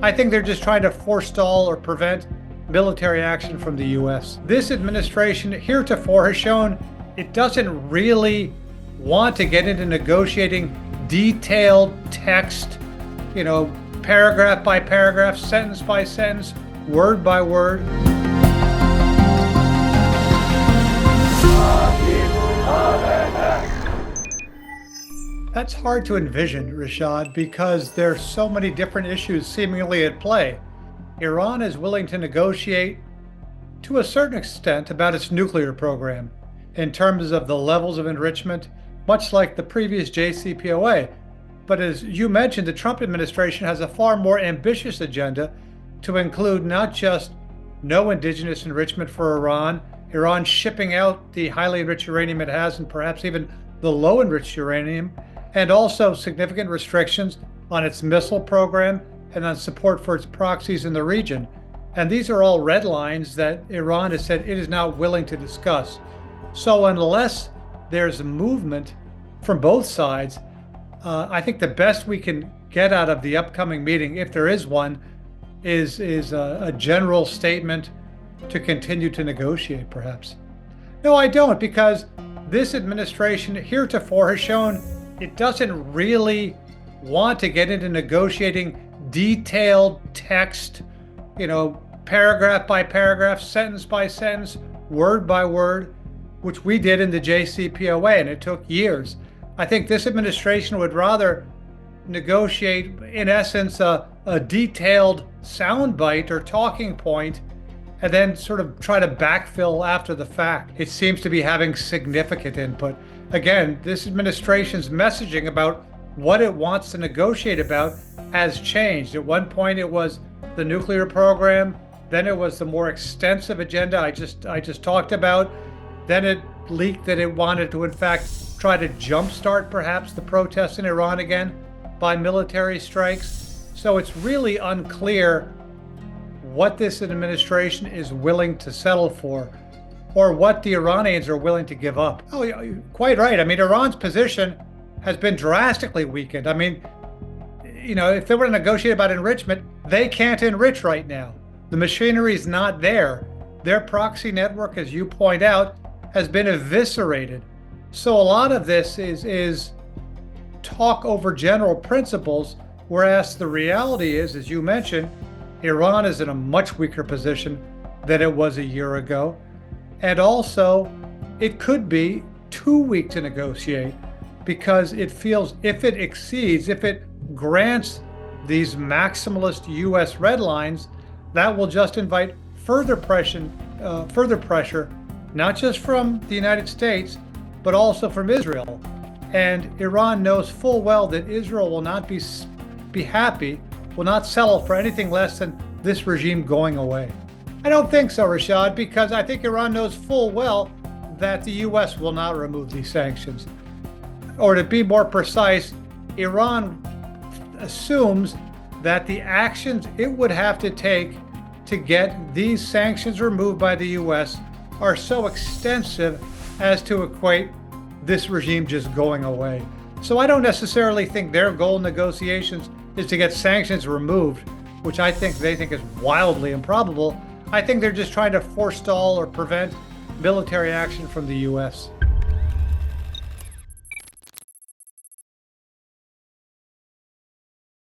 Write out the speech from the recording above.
I think they're just trying to forestall or prevent military action from the U.S. This administration heretofore has shown it doesn't really want to get into negotiating detailed text, paragraph by paragraph, sentence by sentence, word by word. That's hard to envision, Rashad, because there's so many different issues seemingly at play. Iran is willing to negotiate to a certain extent about its nuclear program in terms of the levels of enrichment, much like the previous JCPOA. But as you mentioned, the Trump administration has a far more ambitious agenda to include not just no indigenous enrichment for Iran shipping out the highly enriched uranium it has, and perhaps even the low enriched uranium, and also significant restrictions on its missile program and on support for its proxies in the region. And these are all red lines that Iran has said it is not willing to discuss. So unless there's a movement from both sides, I think the best we can get out of the upcoming meeting, if there is one, is a general statement to continue to negotiate, perhaps. No, I don't, because this administration heretofore has shown it doesn't really want to get into negotiating detailed text, paragraph by paragraph, sentence by sentence, word by word, which we did in the JCPOA, and it took years. I think this administration would rather negotiate, in essence, a detailed soundbite or talking point, and then sort of try to backfill after the fact. It seems to be having significant input. Again, this administration's messaging about what it wants to negotiate about has changed. At one point, it was the nuclear program. Then it was the more extensive agenda I just talked about. Then it leaked that it wanted to, in fact, try to jumpstart perhaps the protests in Iran again by military strikes. So it's really unclear what this administration is willing to settle for, or what the Iranians are willing to give up. Oh, you're quite right. I mean, Iran's position has been drastically weakened. I mean, if they were to negotiate about enrichment, they can't enrich right now. The machinery is not there. Their proxy network, as you point out, has been eviscerated. So a lot of this is talk over general principles, whereas the reality is, as you mentioned, Iran is in a much weaker position than it was a year ago. And also, it could be too weak to negotiate, because it feels if it grants these maximalist U.S. red lines, that will just invite further pressure, not just from the United States, but also from Israel. And Iran knows full well that Israel will not be happy, will not settle for anything less than this regime going away. I don't think so, Rashad, because I think Iran knows full well that the U.S. will not remove these sanctions. Or to be more precise, Iran assumes that the actions it would have to take to get these sanctions removed by the U.S. are so extensive as to equate this regime just going away. So I don't necessarily think their goal in negotiations is to get sanctions removed, which they think is wildly improbable. I think they're just trying to forestall or prevent military action from the U.S.